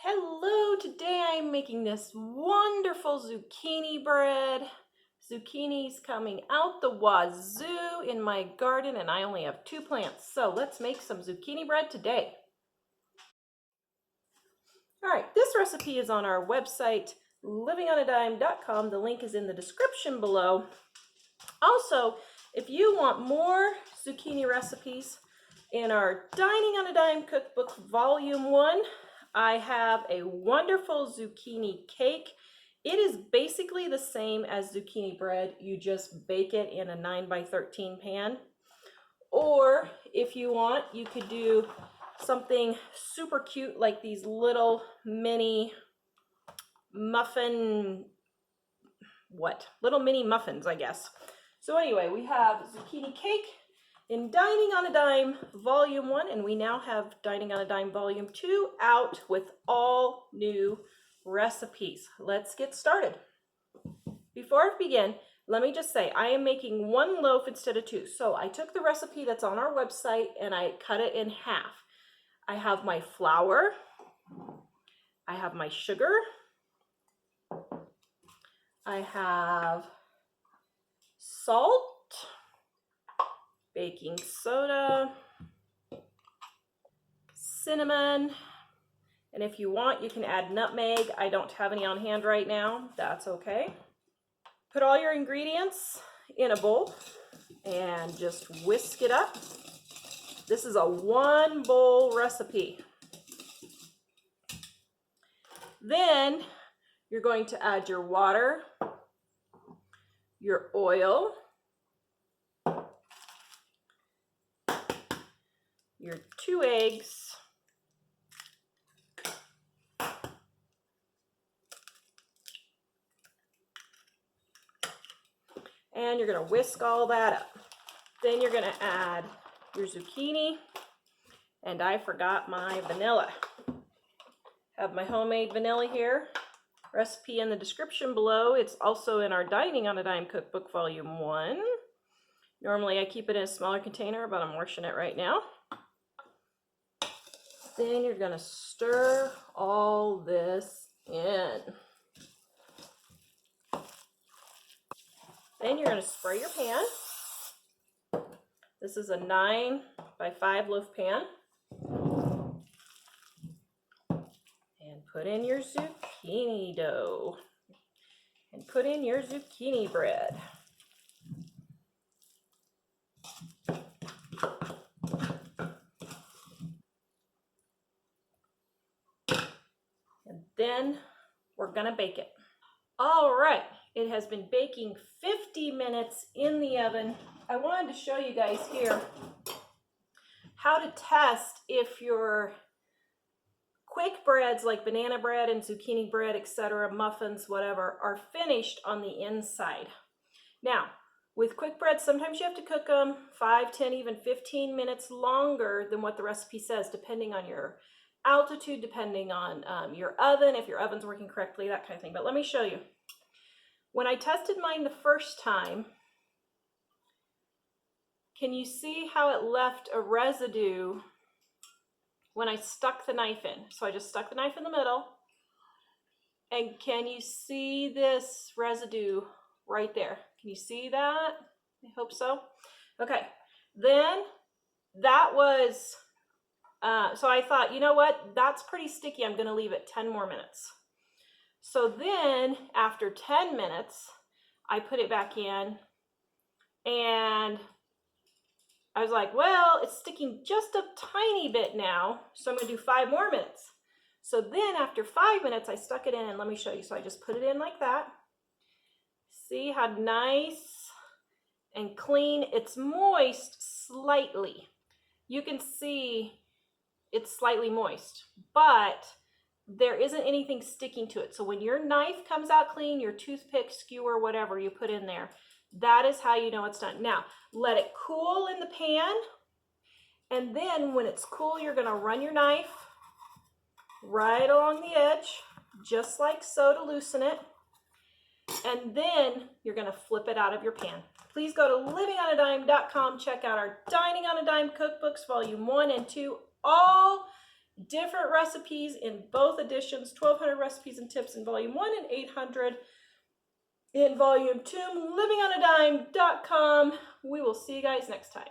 Hello, today I'm making this wonderful zucchini bread. Zucchini's coming out the wazoo in my garden and I only have 2 plants. So let's make some zucchini bread today. All right, this recipe is on our website, livingonadime.com. The link is in the description below. Also, if you want more zucchini recipes in our Dining on a Dime Cookbook Volume 1, I have a wonderful zucchini cake. It is basically the same as zucchini bread. You just bake it in a 9x13 pan. Or if you want, you could do something super cute like these little mini muffin, little mini muffins, I guess. So anyway, we have zucchini cake in Dining on a Dime Volume 1, and we now have Dining on a Dime Volume 2 out with all new recipes. Let's get started. Before I begin, let me just say I am making 1 loaf instead of 2. So I took the recipe that's on our website and I cut it in half. I have my flour, I have my sugar, I have salt, baking soda, cinnamon, and if you want, you can add nutmeg. I don't have any on hand right now. That's okay. Put all your ingredients in a bowl and just whisk it up. This is a 1 bowl recipe. Then you're going to add your water, your oil, your 2 eggs, and you're going to whisk all that up. Then you're going to add your zucchini, and I forgot my vanilla. Have my homemade vanilla here. Recipe in the description below. It's also in our Dining on a Dime Cookbook Volume 1. Normally I keep it in a smaller container, but I'm washing it right now. Then you're going to stir all this in. Then you're going to spray your pan. This is a 9x5 loaf pan. And put in your zucchini dough. And put in your zucchini bread. And then we're going to bake it. All right, it has been baking 50 minutes in the oven. I wanted to show you guys here how to test if your quick breads like banana bread and zucchini bread, etc., muffins, whatever, are finished on the inside. Now, with quick bread, sometimes you have to cook them 5, 10, even 15 minutes longer than what the recipe says, depending on your altitude, depending on your oven, if your oven's working correctly, that kind of thing. But let me show you. When I tested mine the first time, can you see how it left a residue when I stuck the knife in? So I just stuck the knife in the middle. And can you see this residue right there? Can you see that? I hope so. Okay, then that was, so I thought, you know what? That's pretty sticky. I'm going to leave it 10 more minutes. So then after 10 minutes, I put it back in and I was like, well, it's sticking just a tiny bit now, so I'm going to do 5 more minutes. So then after 5 minutes, I stuck it in, and let me show you. So I just put it in like that. See how nice and clean. It's moist slightly. You can see it's slightly moist, but there isn't anything sticking to it. So when your knife comes out clean, your toothpick, skewer, whatever you put in there, that is how you know it's done. Now, let it cool in the pan, and then when it's cool, you're going to run your knife right along the edge, just like so, to loosen it, and then you're going to flip it out of your pan. Please go to livingonadime.com, check out our Dining on a Dime cookbooks, Volume 1 and 2, all different recipes in both editions, 1,200 recipes and tips in volume 1 and 800 in volume 2, livingonadime.com. We will see you guys next time.